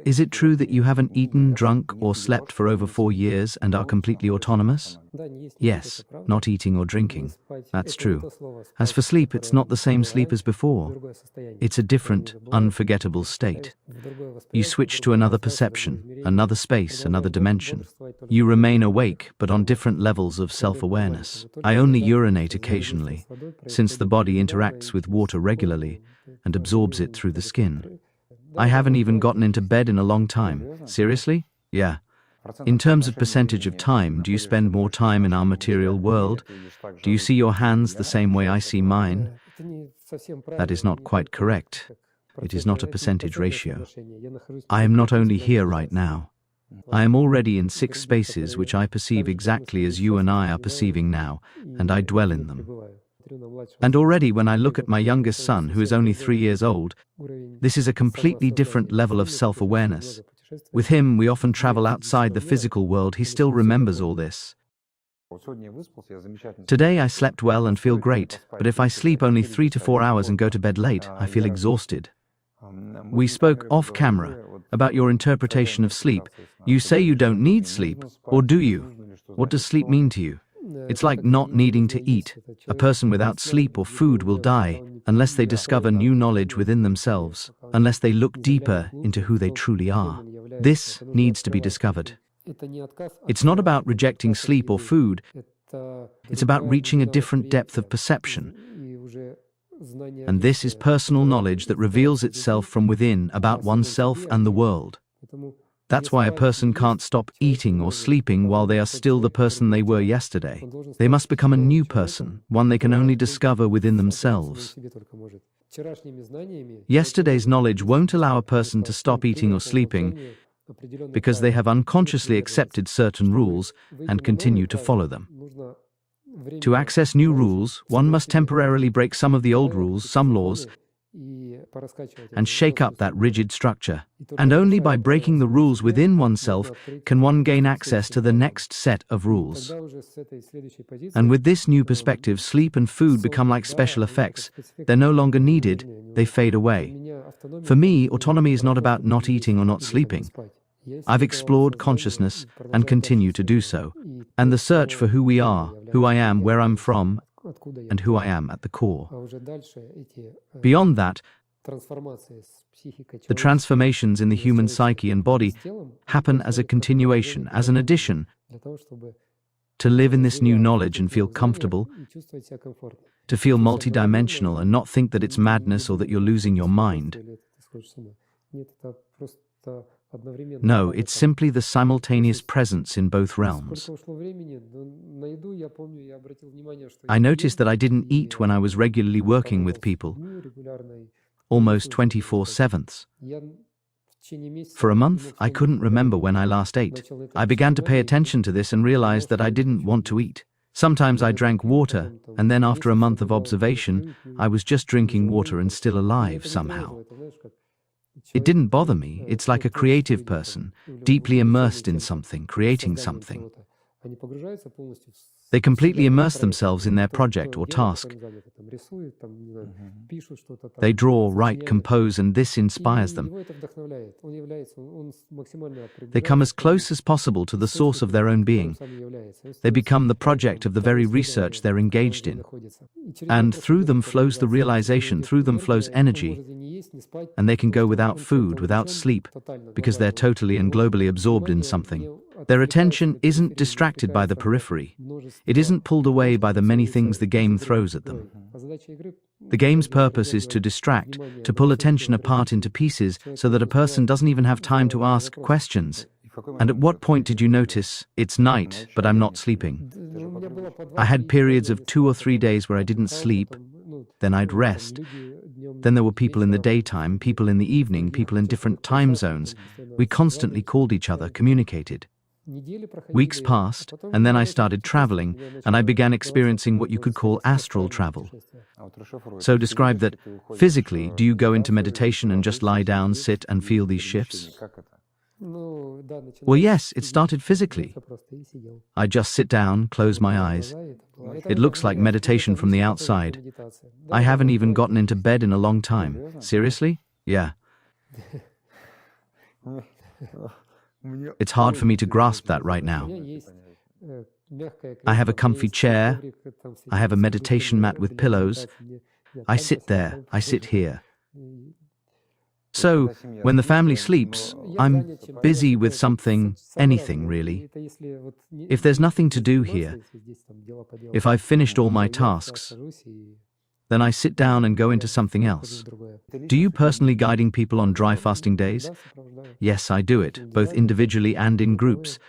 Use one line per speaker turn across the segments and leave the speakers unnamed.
Is it true that you haven't eaten, drunk, or slept for over 4 years and are completely autonomous? Yes, not eating or drinking. That's true. As for sleep, it's not the same sleep as before. It's a different, unforgettable state. You switch to another perception, another space, another dimension. You remain awake, but on different levels of self-awareness. I only urinate occasionally, since the body interacts with water regularly and absorbs it through the skin. I haven't even gotten into bed in a long time. Seriously? Yeah. In terms of percentage of time, do you spend more time in our material world? Do you see your hands the same way I see mine? That is not quite correct. It is not a percentage ratio. I am not only here right now. I am already in 6 spaces which I perceive exactly as you and I are perceiving now, and I dwell in them. And already when I look at my youngest son, who is only 3 years old, this is a completely different level of self-awareness. With him, we often travel outside the physical world. He still remembers all this. Today I slept well and feel great, but if I sleep only 3 to 4 hours and go to bed late, I feel exhausted. We spoke off camera about your interpretation of sleep. You say you don't need sleep, or do you? What does sleep mean to you? It's like not needing to eat. A person without sleep or food will die unless they discover new knowledge within themselves, unless they look deeper into who they truly are. This needs to be discovered. It's not about rejecting sleep or food. It's about reaching a different depth of perception. And this is personal knowledge that reveals itself from within about oneself and the world. That's why a person can't stop eating or sleeping while they are still the person they were yesterday. They must become a new person, one they can only discover within themselves. Yesterday's knowledge won't allow a person to stop eating or sleeping because they have unconsciously accepted certain rules and continue to follow them. To access new rules, one must temporarily break some of the old rules, some laws, and shake up that rigid structure. And only by breaking the rules within oneself can one gain access to the next set of rules. And with this new perspective, sleep and food become like special effects. They're no longer needed, they fade away. For me, autonomy is not about not eating or not sleeping. I've explored consciousness and continue to do so. And the search for who we are, who I am, where I'm from, and who I am at the core. Beyond that, the transformations in the human psyche and body happen as a continuation, as an addition, to live in this new knowledge and feel comfortable, to feel multidimensional and not think that it's madness or that you're losing your mind. No, it's simply the simultaneous presence in both realms. I noticed that I didn't eat when I was regularly working with people, almost 24/7. For a month, I couldn't remember when I last ate. I began to pay attention to this and realized that I didn't want to eat. Sometimes I drank water, and then after a month of observation, I was just drinking water and still alive somehow. It didn't bother me. It's like a creative person, deeply immersed in something, creating something. They completely immerse themselves in their project or task. They draw, write, compose, and this inspires them. They come as close as possible to the source of their own being. They become the project of the very research they're engaged in. And through them flows the realization, through them flows energy, and they can go without food, without sleep, because they're totally and globally absorbed in something. Their attention isn't distracted by the periphery. It isn't pulled away by the many things the game throws at them. The game's purpose is to distract, to pull attention apart into pieces so that a person doesn't even have time to ask questions. And at what point did you notice, it's night, but I'm not sleeping? I had periods of 2 or 3 days where I didn't sleep, then I'd rest. Then there were people in the daytime, people in the evening, people in different time zones. We constantly called each other, communicated. Weeks passed, and then I started traveling, and I began experiencing what you could call astral travel. So describe that. Physically, do you go into meditation and just lie down, sit, and feel these shifts? Well, yes, it started physically. I just sit down, close my eyes. It looks like meditation from the outside. I haven't even gotten into bed in a long time. Seriously? Yeah. It's hard for me to grasp that right now. I have a comfy chair. I have a meditation mat with pillows. I sit there. I sit here. So, when the family sleeps, I'm busy with something, anything really. If there's nothing to do here, if I've finished all my tasks, then I sit down and go into something else. Do you personally guiding people on dry fasting days? Yes, I do it, both individually and in groups.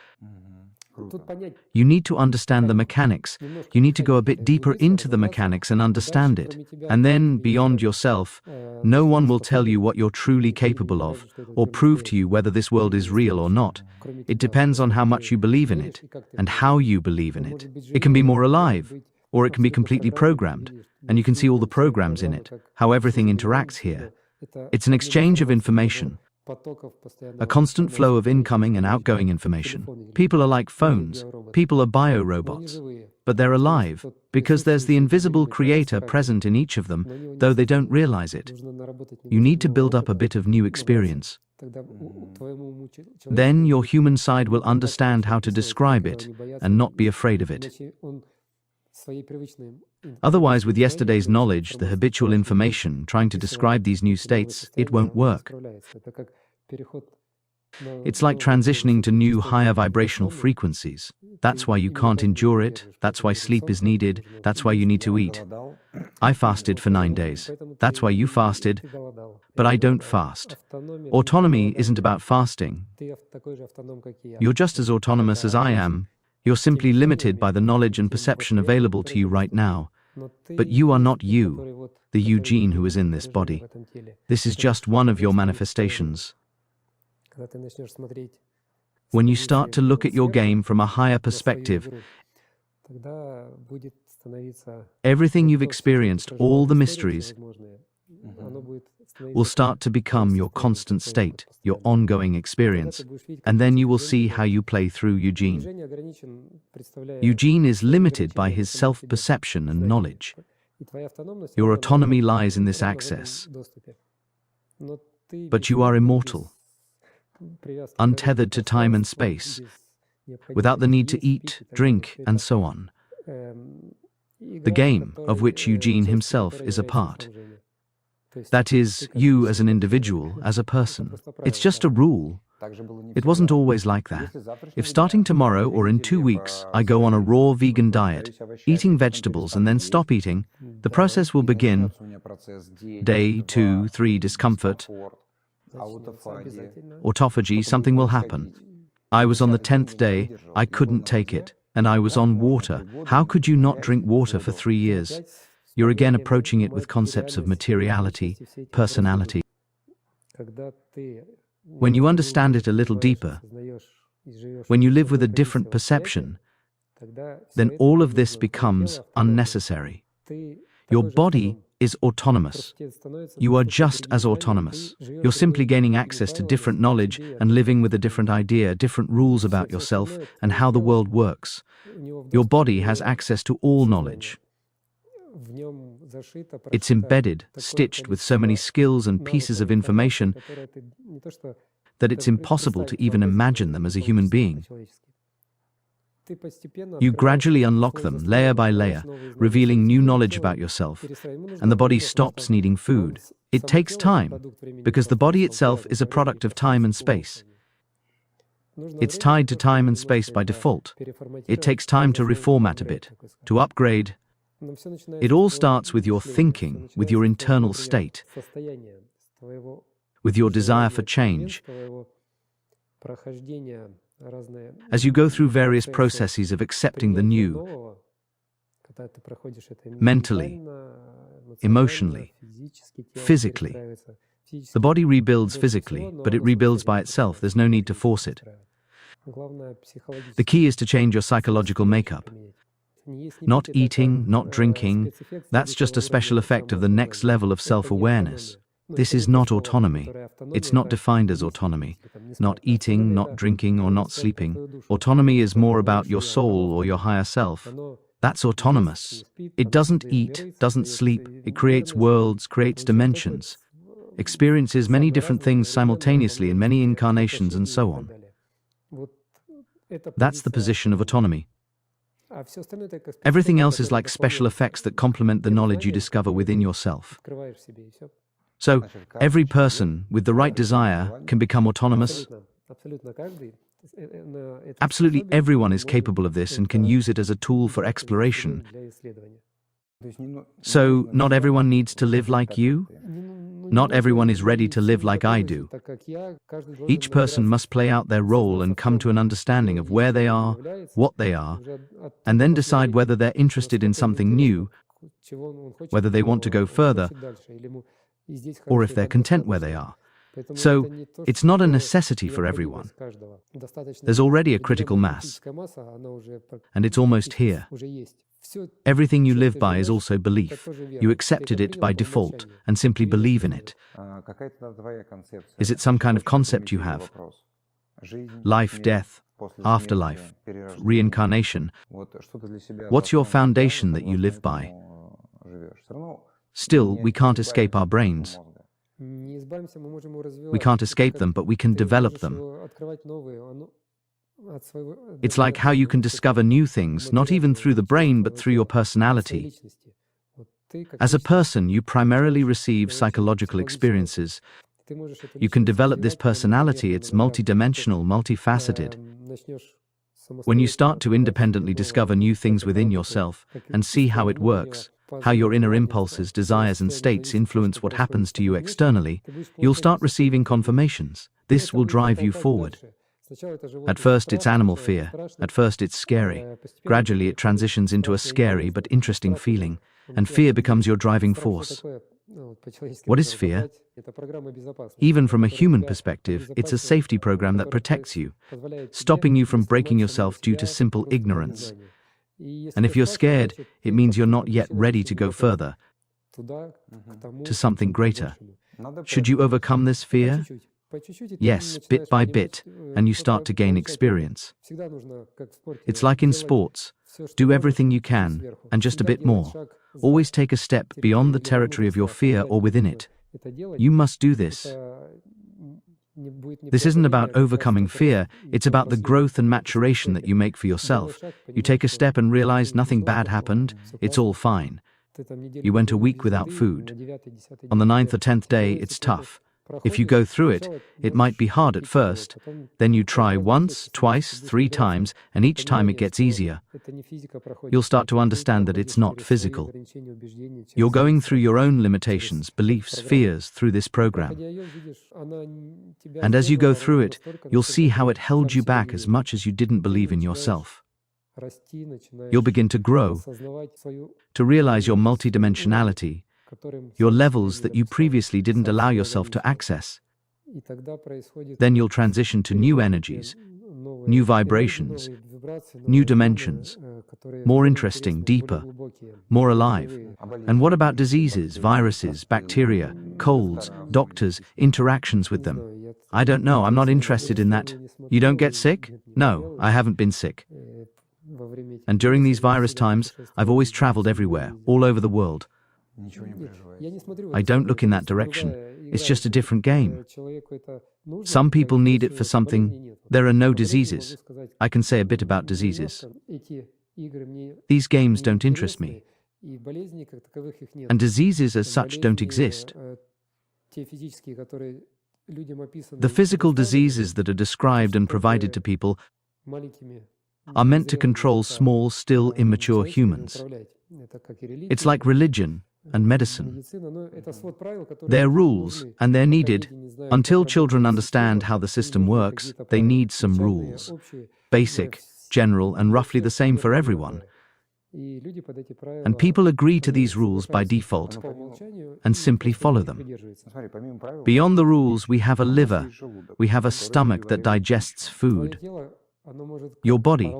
You need to understand the mechanics. You need to go a bit deeper into the mechanics and understand it. And then, beyond yourself, no one will tell you what you're truly capable of, or prove to you whether this world is real or not. It depends on how much you believe in it, and how you believe in it. It can be more alive, or it can be completely programmed, and you can see all the programs in it, how everything interacts here. It's an exchange of information. A constant flow of incoming and outgoing information. People are like phones. People are bio-robots. But they're alive, because there's the invisible creator present in each of them, though they don't realize it. You need to build up a bit of new experience. Then your human side will understand how to describe it, and not be afraid of it. Otherwise, with yesterday's knowledge, the habitual information, trying to describe these new states, it won't work. It's like transitioning to new, higher vibrational frequencies. That's why you can't endure it, that's why sleep is needed, that's why you need to eat. I fasted for 9 days. That's why you fasted, but I don't fast. Autonomy isn't about fasting. You're just as autonomous as I am. You're simply limited by the knowledge and perception available to you right now. But you are not you, the Eugene who is in this body. This is just one of your manifestations. When you start to look at your game from a higher perspective, everything you've experienced, all the mysteries, will start to become your constant state, your ongoing experience, and then you will see how you play through Eugene. Eugene is limited by his self-perception and knowledge. Your autonomy lies in this access. But you are immortal, untethered to time and space, without the need to eat, drink, and so on. The game of which Eugene himself is a part. That is, you as an individual, as a person. It's just a rule. It wasn't always like that. If starting tomorrow or in 2 weeks I go on a raw vegan diet, eating vegetables and then stop eating, the process will begin. Day 2, 3, discomfort, autophagy, something will happen. I was on the 10th day, I couldn't take it, and I was on water. How could you not drink water for 3 years? You're again approaching it with concepts of materiality, personality. When you understand it a little deeper, when you live with a different perception, then all of this becomes unnecessary. Your body is autonomous. You are just as autonomous. You're simply gaining access to different knowledge and living with a different idea, different rules about yourself and how the world works. Your body has access to all knowledge. It's embedded, stitched with so many skills and pieces of information that it's impossible to even imagine them as a human being. You gradually unlock them, layer by layer, revealing new knowledge about yourself, and the body stops needing food. It takes time, because the body itself is a product of time and space. It's tied to time and space by default. It takes time to reformat a bit, to upgrade. It all starts with your thinking, with your internal state, with your desire for change. As you go through various processes of accepting the new, mentally, emotionally, physically. The body rebuilds physically, but it rebuilds by itself. There's no need to force it. The key is to change your psychological makeup. Not eating, not drinking, that's just a special effect of the next level of self-awareness. This is not autonomy. It's not defined as autonomy. Not eating, not drinking, or not sleeping. Autonomy is more about your soul or your higher self. That's autonomous. It doesn't eat, doesn't sleep. It creates worlds, creates dimensions. experiences many different things simultaneously in many incarnations and so on. That's the position of autonomy. Everything else is like special effects that complement the knowledge you discover within yourself. So, every person with the right desire can become autonomous. Absolutely everyone is capable of this and can use it as a tool for exploration. So, not everyone needs to live like you? Not everyone is ready to live like I do. Each person must play out their role and come to an understanding of where they are, what they are, and then decide whether they're interested in something new, whether they want to go further, or if they're content where they are. So, it's not a necessity for everyone. There's already a critical mass, and it's almost here. Everything you live by is also belief. You accepted it by default and simply believe in it. Is it some kind of concept you have? Life, death, afterlife, reincarnation. What's your foundation that you live by? Still, we can't escape our brains. We can't escape them, but we can develop them. It's like how you can discover new things, not even through the brain, but through your personality. As a person, you primarily receive psychological experiences. You can develop this personality, it's multidimensional, multifaceted. When you start to independently discover new things within yourself and see how it works, how your inner impulses, desires, and states influence what happens to you externally, you'll start receiving confirmations. This will drive you forward. At first it's animal fear, at first it's scary. Gradually it transitions into a scary but interesting feeling, and fear becomes your driving force. What is fear? Even from a human perspective, it's a safety program that protects you, stopping you from breaking yourself due to simple ignorance. And if you're scared, it means you're not yet ready to go further, to something greater. Should you overcome this fear? Yes, bit by bit, and you start to gain experience. It's like in sports. Do everything you can, and just a bit more. Always take a step beyond the territory of your fear or within it. You must do this. This isn't about overcoming fear, it's about the growth and maturation that you make for yourself. You take a step and realize nothing bad happened, it's all fine. You went a week without food. On the 9th or 10th day, it's tough. If you go through it, it might be hard at first. Then you try once, twice, 3 times, and each time it gets easier. You'll start to understand that it's not physical. You're going through your own limitations, beliefs, fears through this program. And as you go through it, you'll see how it held you back as much as you didn't believe in yourself. You'll begin to grow, to realize your multidimensionality, your levels that you previously didn't allow yourself to access. Then you'll transition to new energies, new vibrations, new dimensions, more interesting, deeper, more alive. And what about diseases, viruses, bacteria, colds, doctors, interactions with them? I don't know, I'm not interested in that. You don't get sick? No, I haven't been sick. And during these virus times, I've always traveled everywhere, all over the world. I don't look in that direction. It's just a different game. Some people need it for something. There are no diseases. I can say a bit about diseases. These games don't interest me. And diseases as such don't exist. The physical diseases that are described and provided to people are meant to control small, still immature humans. It's like religion and medicine. They're rules, and they're needed. Until children understand how the system works, they need some rules. Basic, general, and roughly the same for everyone. And people agree to these rules by default and simply follow them. Beyond the rules, we have a liver, we have a stomach that digests food. Your body,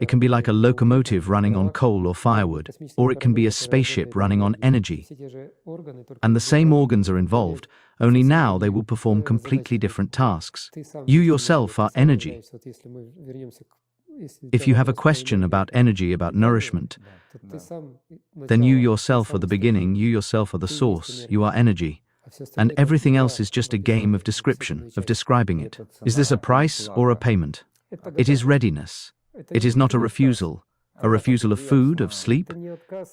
it can be like a locomotive running on coal or firewood, or it can be a spaceship running on energy. And the same organs are involved, only now they will perform completely different tasks. You yourself are energy. If you have a question about energy, about nourishment, then you yourself are the beginning, you yourself are the source, you are energy. and everything else is just a game of description, of describing it. Is this a price or a payment? It is readiness. It is not a refusal of food, of sleep.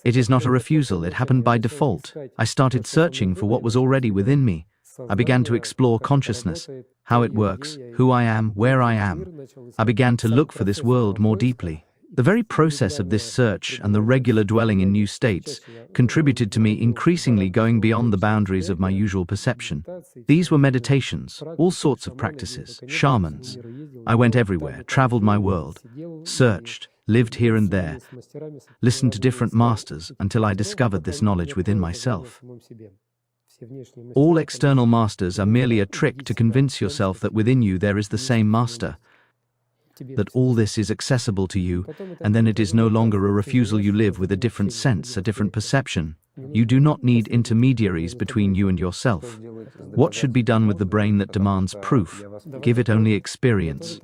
It is not a refusal, it happened by default. I started searching for what was already within me. I began to explore consciousness, how it works, who I am, where I am. I began to look for this world more deeply. The very process of this search and the regular dwelling in new states contributed to me increasingly going beyond the boundaries of my usual perception. These were meditations, all sorts of practices, shamans. I went everywhere, traveled my world, searched, lived here and there, listened to different masters until I discovered this knowledge within myself. All external masters are merely a trick to convince yourself that within you there is the same master, that all this is accessible to you, and then it is no longer a refusal. You live with a different sense, a different perception. You do not need intermediaries between you and yourself. What should be done with the brain that demands proof? Give it only experience.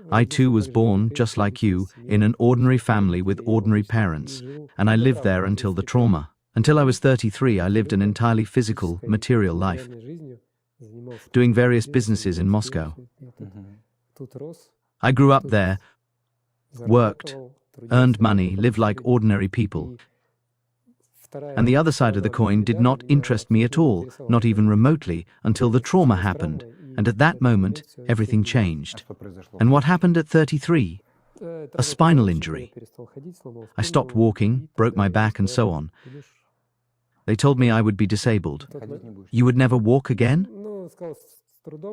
I too was born, just like you, in an ordinary family with ordinary parents, and I lived there until the trauma. Until I was 33, I lived an entirely physical, material life, doing various businesses in Moscow. I grew up there, worked, earned money, lived like ordinary people. And the other side of the coin did not interest me at all, not even remotely, until the trauma happened, and at that moment, everything changed. And what happened at 33? A spinal injury. I stopped walking, broke my back, and so on. They told me I would be disabled. You would never walk again?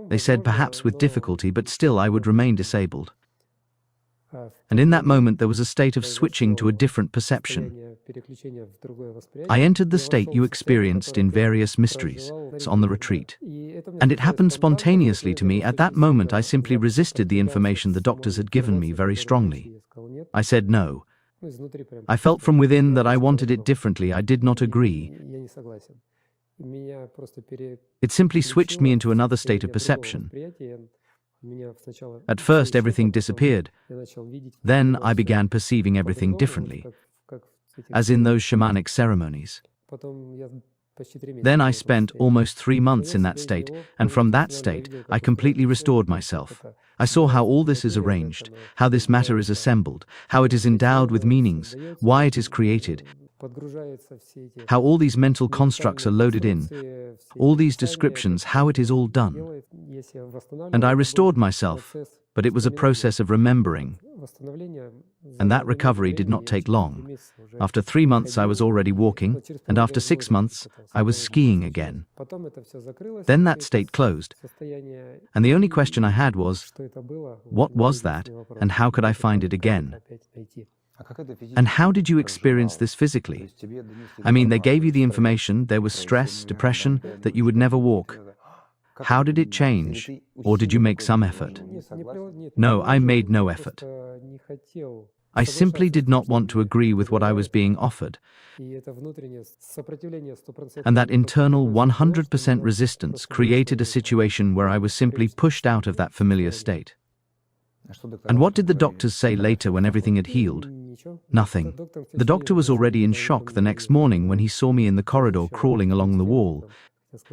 They said perhaps with difficulty, but still I would remain disabled. And in that moment there was a state of switching to a different perception. I entered the state you experienced in various mysteries on the retreat. And it happened spontaneously to me. At that moment I simply resisted the information the doctors had given me very strongly. I said no. I felt from within that I wanted it differently. I did not agree. It simply switched me into another state of perception. At first everything disappeared. Then I began perceiving everything differently, as in those shamanic ceremonies. Then I spent almost 3 months in that state, and from that state I completely restored myself. I saw how all this is arranged, how this matter is assembled, how it is endowed with meanings, why it is created, how all these mental constructs are loaded in, all these descriptions, how it is all done. And I restored myself, but it was a process of remembering, and that recovery did not take long. After 3 months I was already walking, and after 6 months I was skiing again. Then that state closed, and the only question I had was, what was that, and how could I find it again? And how did you experience this physically? I mean, they gave you the information, there was stress, depression, that you would never walk. How did it change? Or did you make some effort? No, I made no effort. I simply did not want to agree with what I was being offered. And that internal 100% resistance created a situation where I was simply pushed out of that familiar state. And what did the doctors say later when everything had healed? Nothing. The doctor was already in shock the next morning when he saw me in the corridor crawling along the wall,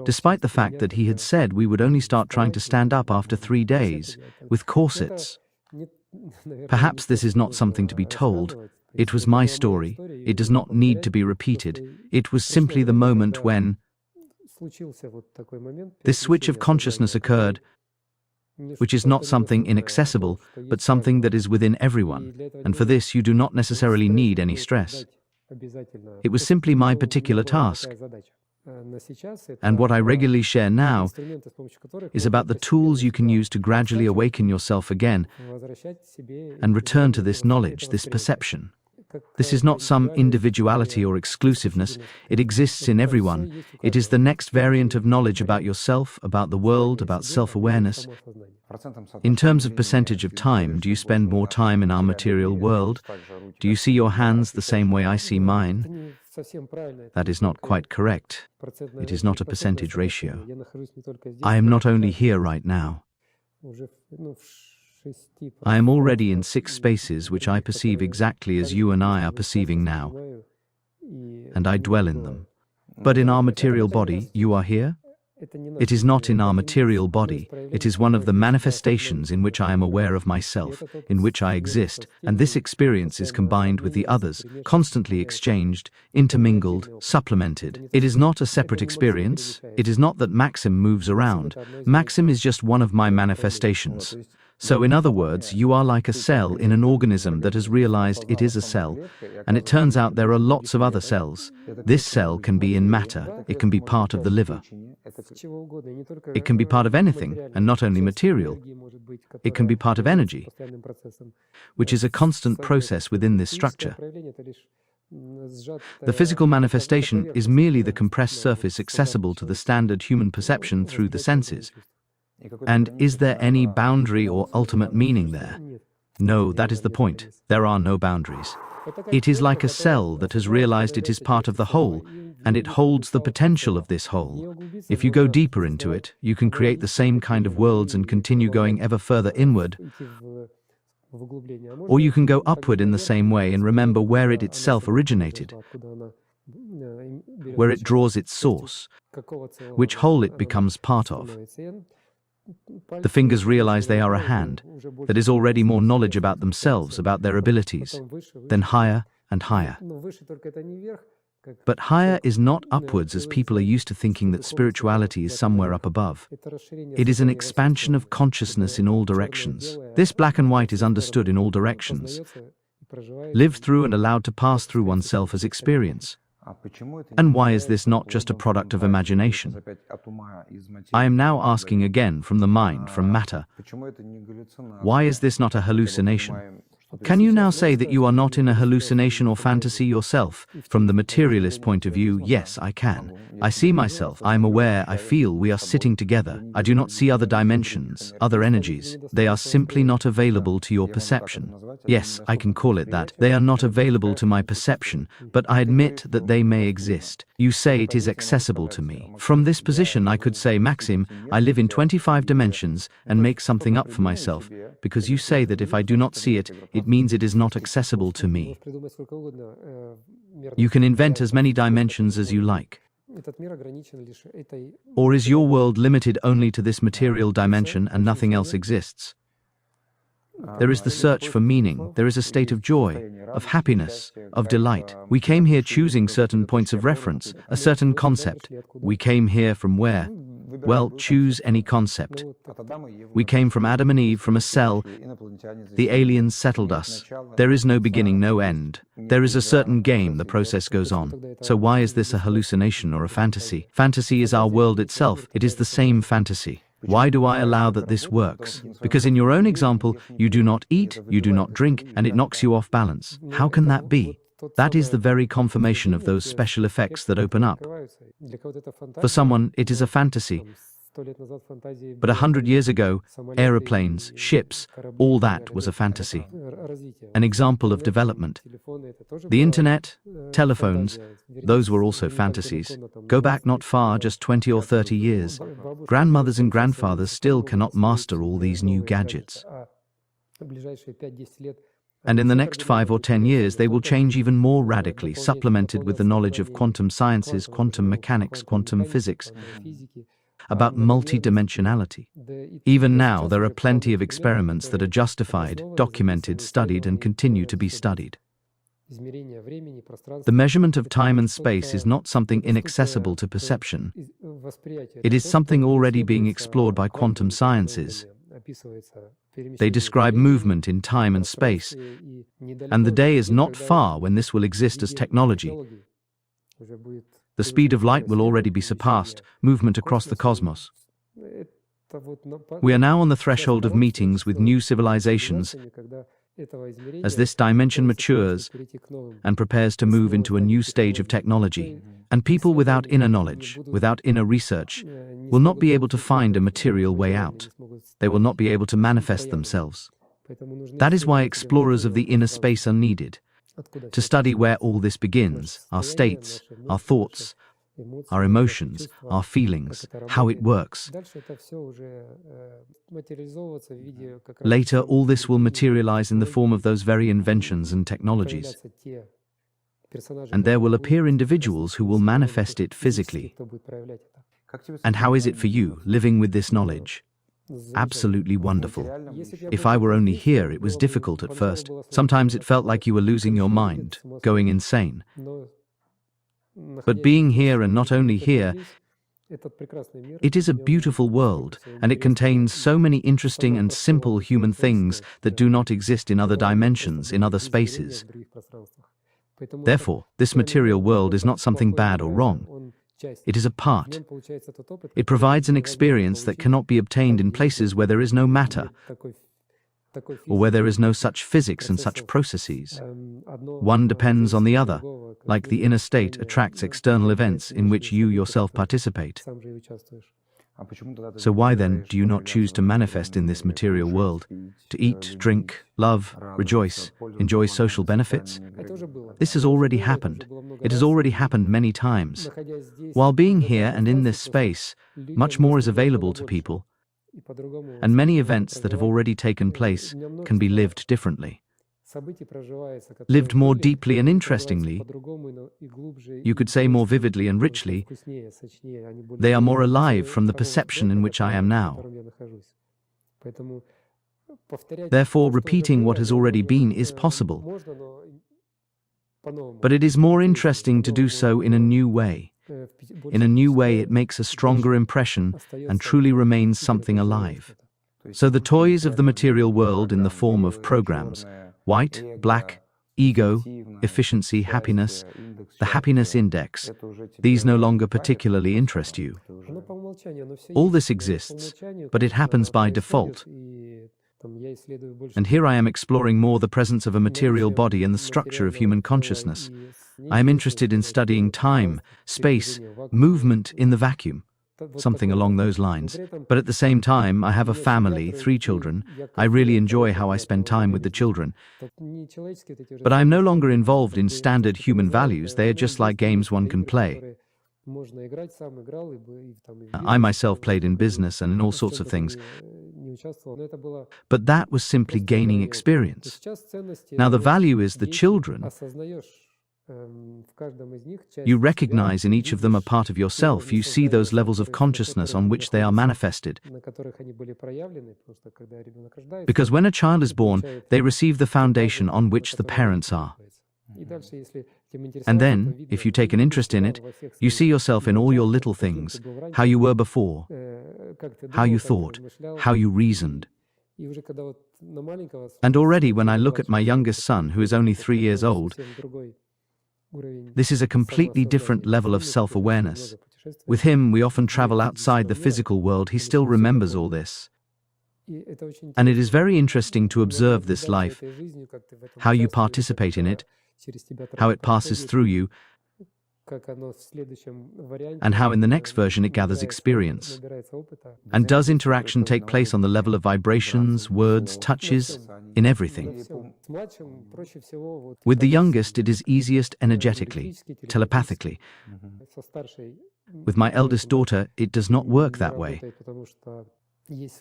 despite the fact that he had said we would only start trying to stand up after 3 days, with corsets. Perhaps this is not something to be told. It was my story. It does not need to be repeated. It was simply the moment when this switch of consciousness occurred, which is not something inaccessible, but something that is within everyone, and for this you do not necessarily need any stress. It was simply my particular task. And what I regularly share now is about the tools you can use to gradually awaken yourself again and return to this knowledge, this perception. This is not some individuality or exclusiveness. It exists in everyone. It is the next variant of knowledge about yourself, about the world, about self-awareness. In terms of percentage of time, do you spend more time in our material world? Do you see your hands the same way I see mine? That is not quite correct. It is not a percentage ratio. I am not only here right now. I am already in 6 spaces which I perceive exactly as you and I are perceiving now, and I dwell in them. But in our material body, you are here? It is not in our material body, it is one of the manifestations in which I am aware of myself, in which I exist, and this experience is combined with the others, constantly exchanged, intermingled, supplemented. It is not a separate experience, it is not that Maxim moves around. Maxim is just one of my manifestations. So in other words, you are like a cell in an organism that has realized it is a cell, and it turns out there are lots of other cells. This cell can be in matter, it can be part of the liver. It can be part of anything, and not only material. It can be part of energy, which is a constant process within this structure. The physical manifestation is merely the compressed surface accessible to the standard human perception through the senses. And is there any boundary or ultimate meaning there? No, that is the point. There are no boundaries. It is like a cell that has realized it is part of the whole, and it holds the potential of this whole. If you go deeper into it, you can create the same kind of worlds and continue going ever further inward. Or you can go upward in the same way and remember where it itself originated, where it draws its source, which whole it becomes part of. The fingers realize they are a hand, that is already more knowledge about themselves, about their abilities, then higher and higher. But higher is not upwards as people are used to thinking that spirituality is somewhere up above. It is an expansion of consciousness in all directions. This black and white is understood in all directions, lived through and allowed to pass through oneself as experience. And why is this not just a product of imagination? I am now asking again from the mind, from matter. Why is this not a hallucination? Can you now say that you are not in a hallucination or fantasy yourself? From the materialist point of view, yes, I can. I see myself, I am aware, I feel we are sitting together. I do not see other dimensions, other energies. They are simply not available to your perception. Yes, I can call it that. They are not available to my perception, but I admit that they may exist. You say it is accessible to me. From this position, I could say, Maxim, I live in 25 dimensions and make something up for myself, because you say that if I do not see it, it means it is not accessible to me. You can invent as many dimensions as you like. Or is your world limited only to this material dimension and nothing else exists? There is the search for meaning, there is a state of joy, of happiness, of delight. We came here choosing certain points of reference, a certain concept. We came here from where? Well, choose any concept. We came from Adam and Eve, from a cell. The aliens settled us. There is no beginning, no end. There is a certain game, the process goes on. So why is this a hallucination or a fantasy? Fantasy is our world itself. It is the same fantasy. Why do I allow that this works? Because in your own example, you do not eat, you do not drink, and it knocks you off balance. How can that be? That is the very confirmation of those special effects that open up. For someone, it is a fantasy. But 100 years ago, aeroplanes, ships, all that was a fantasy. An example of development. The internet, telephones, those were also fantasies. Go back not far, just 20 or 30 years. Grandmothers and grandfathers still cannot master all these new gadgets. And in the next 5 or 10 years, they will change even more radically, supplemented with the knowledge of quantum sciences, quantum mechanics, quantum physics, about multidimensionality. Even now, there are plenty of experiments that are justified, documented, studied, and continue to be studied. The measurement of time and space is not something inaccessible to perception. It is something already being explored by quantum sciences. They describe movement in time and space, and the day is not far when this will exist as technology. The speed of light will already be surpassed, movement across the cosmos. We are now on the threshold of meetings with new civilizations as this dimension matures and prepares to move into a new stage of technology. And people without inner knowledge, without inner research, will not be able to find a material way out. They will not be able to manifest themselves. That is why explorers of the inner space are needed, to study where all this begins, our states, our thoughts, our emotions, our feelings, how it works. Later, all this will materialize in the form of those very inventions and technologies. And there will appear individuals who will manifest it physically. And how is it for you, living with this knowledge? Absolutely wonderful. If I were only here, it was difficult at first. Sometimes it felt like you were losing your mind, going insane. But being here, and not only here, it is a beautiful world, and it contains so many interesting and simple human things that do not exist in other dimensions, in other spaces. Therefore, this material world is not something bad or wrong. It is a part. It provides an experience that cannot be obtained in places where there is no matter, or where there is no such physics and such processes. One depends on the other, like the inner state attracts external events in which you yourself participate. So why then do you not choose to manifest in this material world, to eat, drink, love, rejoice, enjoy social benefits? This has already happened. It has already happened many times. While being here and in this space, much more is available to people, and many events that have already taken place can be lived differently. Lived more deeply and interestingly, you could say more vividly and richly. They are more alive from the perception in which I am now. Therefore, repeating what has already been is possible. But it is more interesting to do so in a new way. In a new way, it makes a stronger impression and truly remains something alive. So the toys of the material world in the form of programs, white, black, ego, efficiency, happiness, the happiness index, these no longer particularly interest you. All this exists, but it happens by default. And here I am exploring more the presence of a material body and the structure of human consciousness. I am interested in studying time, space, movement in the vacuum, something along those lines. But at the same time, I have a family, 3 children. I really enjoy how I spend time with the children. But I am no longer involved in standard human values. They are just like games one can play. I myself played in business and in all sorts of things. But that was simply gaining experience. Now the value is the children. You recognize in each of them a part of yourself. You see those levels of consciousness on which they are manifested. Because when a child is born, they receive the foundation on which the parents are. And then, if you take an interest in it, you see yourself in all your little things, how you were before, how you thought, how you reasoned. And already when I look at my youngest son, who is only 3 years old, this is a completely different level of self-awareness. With him, we often travel outside the physical world. He still remembers all this. And it is very interesting to observe this life, how you participate in it, how it passes through you, and how in the next version it gathers experience. And does interaction take place on the level of vibrations, words, touches, in everything? With the youngest, it is easiest energetically, telepathically. With my eldest daughter, it does not work that way,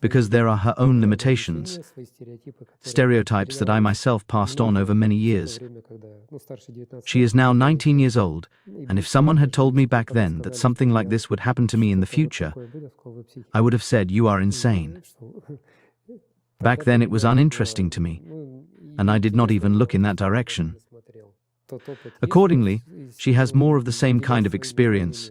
because there are her own limitations, stereotypes that I myself passed on over many years. She is now 19 years old, and if someone had told me back then that something like this would happen to me in the future, I would have said, "You are insane." Back then it was uninteresting to me, and I did not even look in that direction. Accordingly, she has more of the same kind of experience.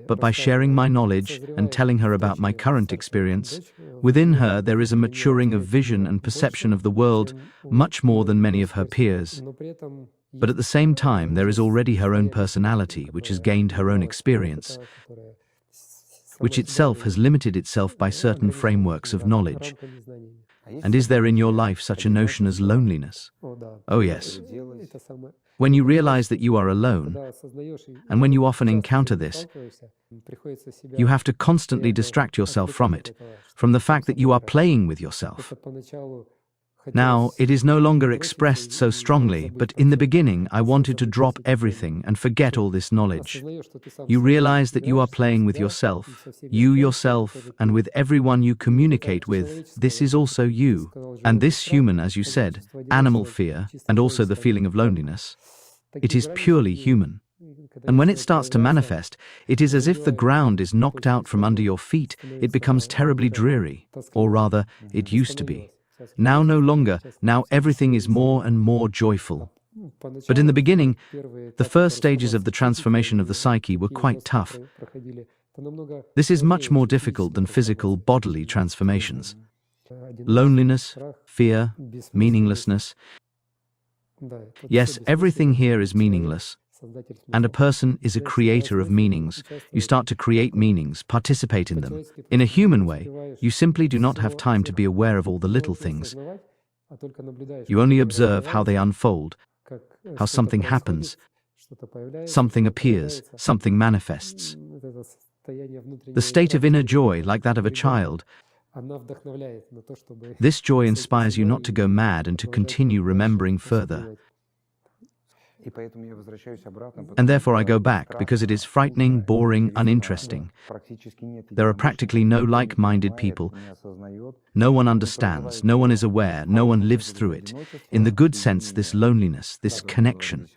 But by sharing my knowledge and telling her about my current experience, within her there is a maturing of vision and perception of the world much more than many of her peers. But at the same time, there is already her own personality, which has gained her own experience, which itself has limited itself by certain frameworks of knowledge. And is there in your life such a notion as loneliness? Oh yes. When you realize that you are alone, and when you often encounter this, you have to constantly distract yourself from it, from the fact that you are playing with yourself. Now, it is no longer expressed so strongly, but in the beginning I wanted to drop everything and forget all this knowledge. You realize that you are playing with yourself, and with everyone you communicate with. This is also you. And this human, as you said, animal fear, and also the feeling of loneliness, it is purely human. And when it starts to manifest, it is as if the ground is knocked out from under your feet. It becomes terribly dreary, or rather, it used to be. Now no longer, now everything is more and more joyful. But in the beginning, the first stages of the transformation of the psyche were quite tough. This is much more difficult than physical, bodily transformations. Loneliness, fear, meaninglessness. Yes, everything here is meaningless. And a person is a creator of meanings. You start to create meanings, participate in them. In a human way, you simply do not have time to be aware of all the little things. You only observe how they unfold, how something happens, something appears, something manifests. The state of inner joy, like that of a child, this joy inspires you not to go mad and to continue remembering further. And therefore I go back, because it is frightening, boring, uninteresting. There are practically no like-minded people. No one understands, no one is aware, no one lives through it. In the good sense, this loneliness, this connection.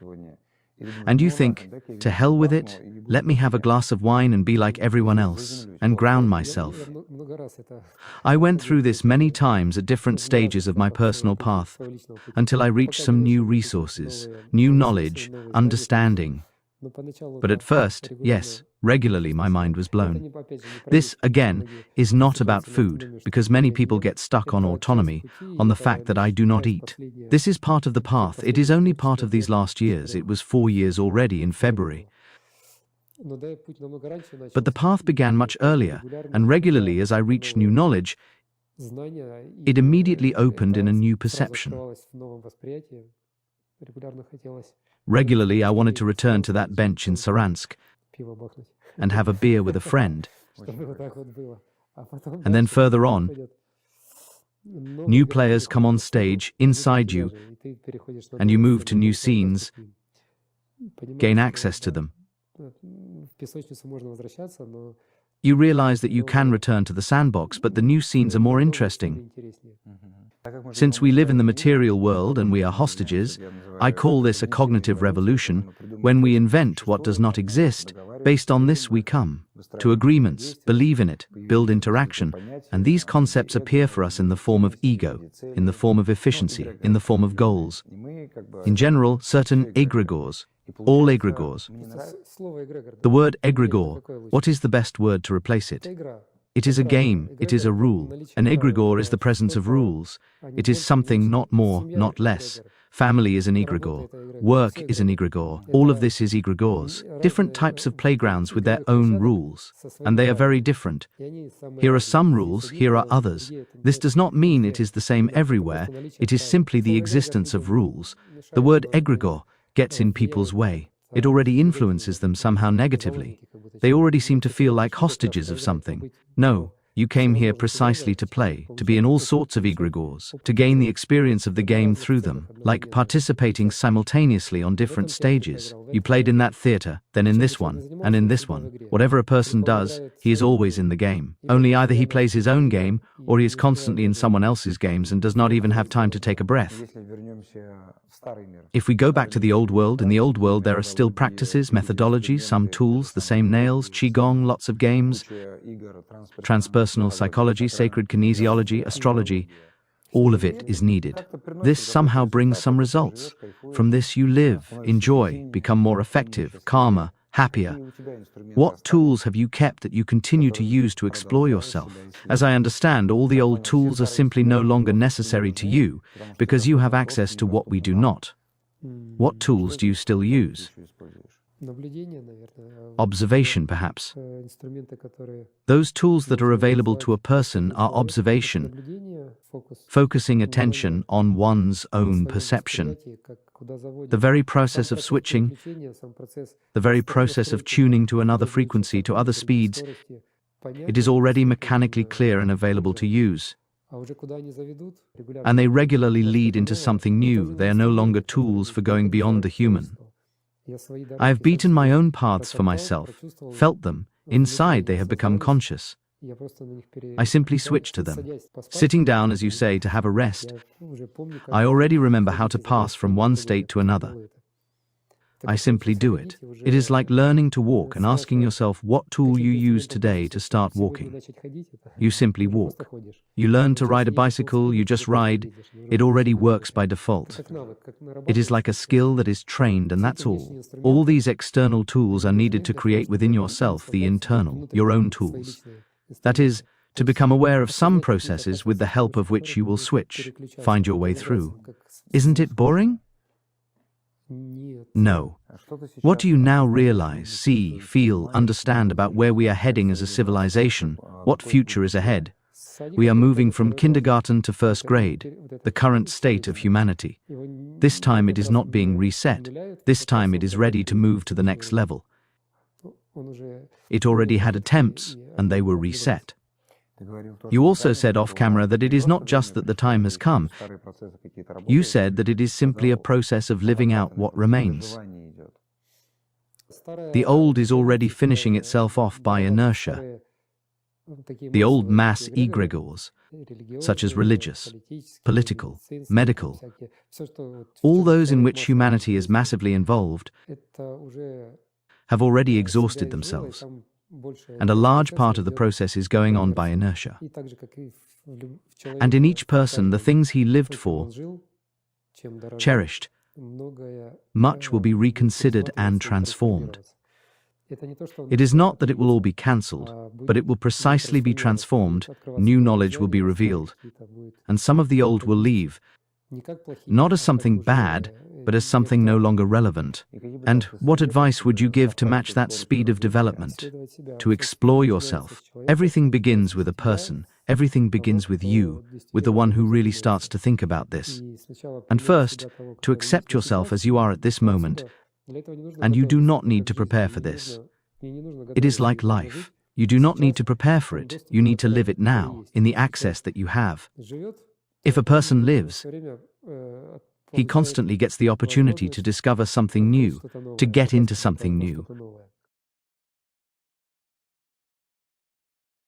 And you think, to hell with it, let me have a glass of wine and be like everyone else, and ground myself. I went through this many times at different stages of my personal path, until I reached some new resources, new knowledge, understanding. But at first, yes, regularly my mind was blown. This, again, is not about food, because many people get stuck on autonomy, on the fact that I do not eat. This is part of the path. It is only part of these last years. It was 4 years already in February. But the path began much earlier, and regularly as I reached new knowledge, it immediately opened in a new perception. Regularly I wanted to return to that bench in Saransk and have a beer with a friend. And then further on, new players come on stage inside you, and you move to new scenes, gain access to them. You realize that you can return to the sandbox, but the new scenes are more interesting. Since we live in the material world and we are hostages, I call this a cognitive revolution. When we invent what does not exist, based on this we come to agreements, believe in it, build interaction, and these concepts appear for us in the form of ego, in the form of efficiency, in the form of goals. In general, certain egregores, all egregores. The word egregore, what is the best word to replace it? It is a game, it is a rule. An egregore is the presence of rules. It is something, not more, not less. Family is an egregore. Work is an egregore. All of this is egregores. Different types of playgrounds with their own rules. And they are very different. Here are some rules, here are others. This does not mean it is the same everywhere. It is simply the existence of rules. The word egregore gets in people's way. It already influences them somehow negatively. They already seem to feel like hostages of something. No, you came here precisely to play, to be in all sorts of egregores, to gain the experience of the game through them, like participating simultaneously on different stages. You played in that theater, then in this one, and in this one. Whatever a person does, he is always in the game. Only either he plays his own game, or he is constantly in someone else's games and does not even have time to take a breath. If we go back to the old world, in the old world there are still practices, methodologies, some tools, the same nails, qigong, lots of games, transpersonal psychology, sacred kinesiology, astrology. All of it is needed. This somehow brings some results. From this you live, enjoy, become more effective, calmer, happier. What tools have you kept that you continue to use to explore yourself? As I understand, all the old tools are simply no longer necessary to you because you have access to what we do not. What tools do you still use? Observation, perhaps. Those tools that are available to a person are observation, focusing attention on one's own perception. The very process of switching, the very process of tuning to another frequency, to other speeds, it is already mechanically clear and available to use. And they regularly lead into something new. They are no longer tools for going beyond the human. I have beaten my own paths for myself, felt them. Inside they have become conscious. I simply switch to them. Sitting down, as you say, to have a rest. I already remember how to pass from one state to another. I simply do it. It is like learning to walk and asking yourself what tool you use today to start walking. You simply walk. You learn to ride a bicycle, you just ride. It already works by default. It is like a skill that is trained, and that's all. All these external tools are needed to create within yourself the internal, your own tools. That is, to become aware of some processes with the help of which you will switch, find your way through. Isn't it boring? No. What do you now realize, see, feel, understand about where we are heading as a civilization, what future is ahead? We are moving from kindergarten to first grade, the current state of humanity. This time it is not being reset. This time it is ready to move to the next level. It already had attempts, and they were reset. You also said off-camera that it is not just that the time has come. You said that it is simply a process of living out what remains. The old is already finishing itself off by inertia. The old mass egregores, such as religious, political, medical, all those in which humanity is massively involved, have already exhausted themselves. And a large part of the process is going on by inertia. And in each person, the things he lived for, cherished, much will be reconsidered and transformed. It is not that it will all be cancelled, but it will precisely be transformed, new knowledge will be revealed, and some of the old will leave, not as something bad, but as something no longer relevant. And what advice would you give to match that speed of development? To explore yourself. Everything begins with a person. Everything begins with you, with the one who really starts to think about this. And first, to accept yourself as you are at this moment. And you do not need to prepare for this. It is like life. You do not need to prepare for it. You need to live it now, in the access that you have. If a person lives, he constantly gets the opportunity to discover something new, to get into something new.